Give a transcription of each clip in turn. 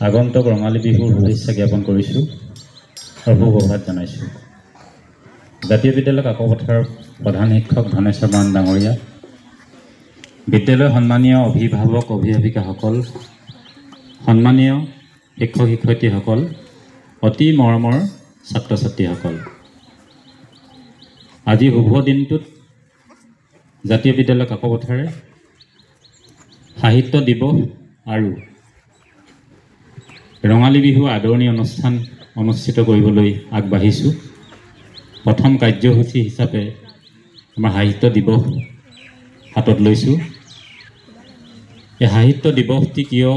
আগন্তুক ৰঙালী বিহুৰ শুভেচ্ছা জ্ঞাপন কৰিছোঁ আৰু সুপ্ৰভাত জনাইছোঁ। জাতীয় বিদ্যালয় কাকপথাৰৰ প্ৰধান শিক্ষক ধনেশ্বৰ বৰা ডাঙৰীয়া, বিদ্যালয়ৰ সন্মানীয় অভিভাৱক অভিভাৱিকাসকল, সন্মানীয় শিক্ষক শিক্ষয়িত্ৰীসকল, অতি মৰমৰ ছাত্ৰ ছাত্ৰীসকল, আজি শুভ দিনটোত জাতীয় বিদ্যালয় কাকপথাৰে সাহিত্য দিৱস আৰু ৰঙালী বিহু আদৰণি অনুষ্ঠান অনুষ্ঠিত কৰিবলৈ আগবাঢ়িছোঁ। প্ৰথম কাৰ্যসূচী হিচাপে আমাৰ সাহিত্য দিৱস হাতত লৈছোঁ। এই সাহিত্য দিৱসটি কিয়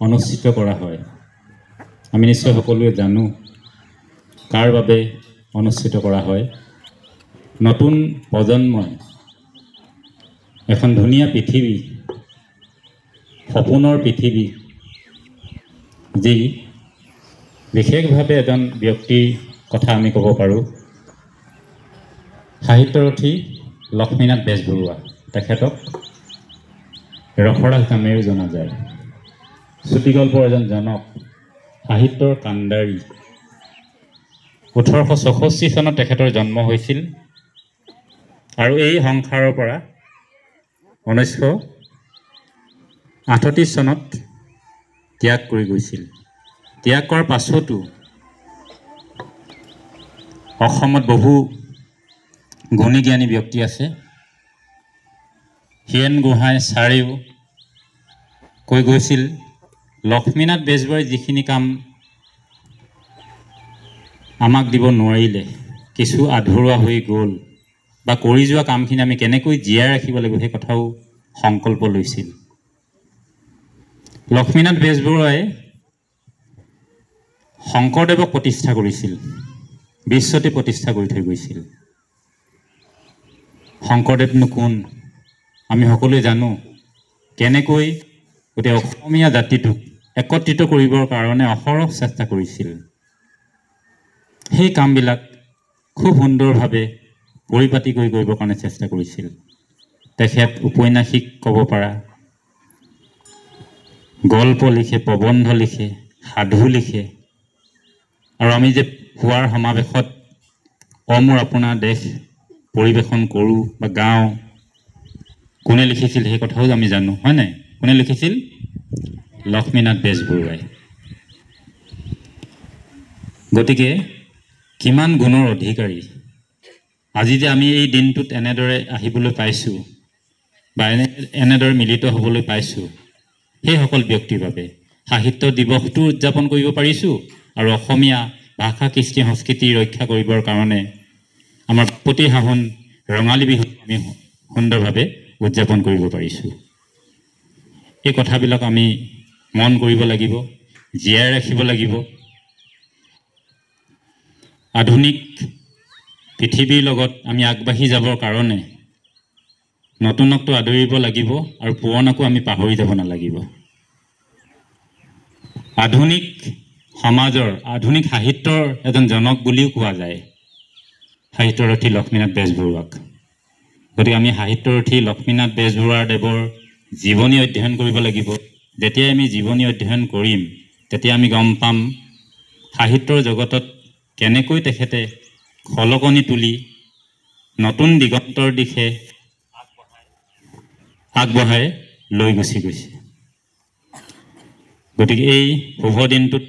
অনুষ্ঠিত কৰা হয় আমি নিশ্চয় সকলোৱে জানো, কাৰ বাবে অনুষ্ঠিত কৰা হয়। নতুন প্ৰজন্মই এখন ধুনীয়া পৃথিৱী, সপোনৰ পৃথিৱী, যি বিশেষভাৱে এজন ব্যক্তিৰ কথা আমি ক'ব পাৰোঁ, সাহিত্যৰথী লক্ষ্মীনাথ বেজবৰুৱা। তেখেতক ৰসৰাজ নামেৰেও জনা যায়। চুটিগল্পৰ এজন জনক, সাহিত্যৰ কাণ্ডাৰী। 1864 চনত তেখেতৰ জন্ম হৈছিল আৰু এই সংসাৰৰ পৰা 1938 চনত ত্যাগ কৰি গৈছিল। ত্যাগ কৰাৰ পাছতো অসমত বহু গুণী জ্ঞানী ব্যক্তি আছে। হীৰেণ গোহাঁই ছাৰেও কৈ গৈছিল, লক্ষ্মীনাথ বেজবৰুৱাই যিখিনি কাম আমাক দিব নোৱাৰিলে, কিছু আধৰুৱা হৈ গ'ল, বা কৰি যোৱা কামখিনি আমি কেনেকৈ জীয়াই ৰাখিব লাগিব, সেই কথাও সংকল্প লৈছিল। লক্ষ্মীনাথ বেজবৰুৱাই শংকৰদেৱক প্ৰতিষ্ঠা কৰিছিল, বিশ্বতে প্ৰতিষ্ঠা কৰি থৈ গৈছিল। শংকৰদেৱনো কোন আমি সকলোৱে জানো। কেনেকৈ গোটেই অসমীয়া জাতিটোক একত্ৰিত কৰিবৰ কাৰণে অহৰহ চেষ্টা কৰিছিল। সেই কামবিলাক খুব সুন্দৰভাৱে পৰিপাটি কৰি কৰিবৰ কাৰণে চেষ্টা কৰিছিল। তেখেত উপন্যাসিক ক'ব পাৰা, গল্প লিখে, প্ৰবন্ধ লিখে, সাধু লিখে, আৰু আমি যে পুৱাৰ সমাৱেশত মোৰ আপোনাৰ দেশ পৰিৱেশন কৰোঁ বা গাওঁ, কোনে লিখিছিল সেই কথাও আমি জানো, হয় নাই? কোনে লিখিছিল? লক্ষ্মীনাথ বেজবৰুৱাই। গতিকে কিমান গুণৰ অধিকাৰী। আজি যে আমি এই দিনটোত এনেদৰে আহিবলৈ পাইছোঁ বা এনেদৰে মিলিত হ'বলৈ পাইছোঁ, সেইসকল ব্যক্তিৰ বাবে সাহিত্য দিৱসটো উদযাপন কৰিব পাৰিছোঁ, আৰু অসমীয়া ভাষা কৃষ্টি সংস্কৃতি ৰক্ষা কৰিবৰ কাৰণে আমাৰ প্ৰতিহাহন ৰঙালী বিহু আমি সুন্দৰভাৱে উদযাপন কৰিব পাৰিছোঁ। এই কথাবিলাক আমি মন কৰিব লাগিব, জীয়াই ৰাখিব লাগিব। আধুনিক পৃথিৱীৰ লগত আমি আগবাঢ়ি যাবৰ কাৰণে নতুনকটো আদৰিব লাগিব আৰু পুৰণাকো আমি পাহৰি যাব নালাগিব। আধুনিক সমাজৰ, আধুনিক সাহিত্যৰ এজন জনক বুলিও কোৱা যায় সাহিত্যৰথী লক্ষ্মীনাথ বেজবৰুৱাক। গতিকে আমি সাহিত্যৰথী লক্ষ্মীনাথ বেজবৰুৱা দেৱৰ জীৱনী অধ্যয়ন কৰিব লাগিব। যেতিয়াই আমি জীৱনী অধ্যয়ন কৰিম, তেতিয়া আমি গম পাম সাহিত্যৰ জগতত কেনেকৈ তেখেতে খলকনি তুলি নতুন দিগন্তৰ দিশে আগবঢ়াই লৈ গুচি গৈছে। গতিকে এই শুভ দিনটোত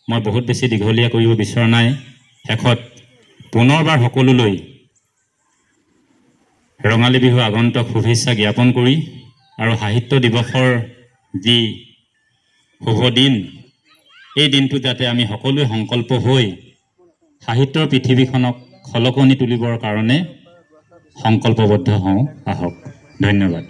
মই বহুত বেছি দীঘলীয়া কৰিব বিচৰা নাই। শেষত পুনৰবাৰ সকলোলৈ ৰঙালী বিহু আগন্তুক শুভেচ্ছা জ্ঞাপন কৰি, আৰু সাহিত্য দিৱসৰ যি শুভ দিন, এই দিনটোত যাতে আমি সকলোৱে সংকল্প হৈ সাহিত্যৰ পৃথিৱীখনক খলকনি তুলিবৰ কাৰণে সংকল্পবদ্ধ হওঁ। আহক। ধন্যবাদ।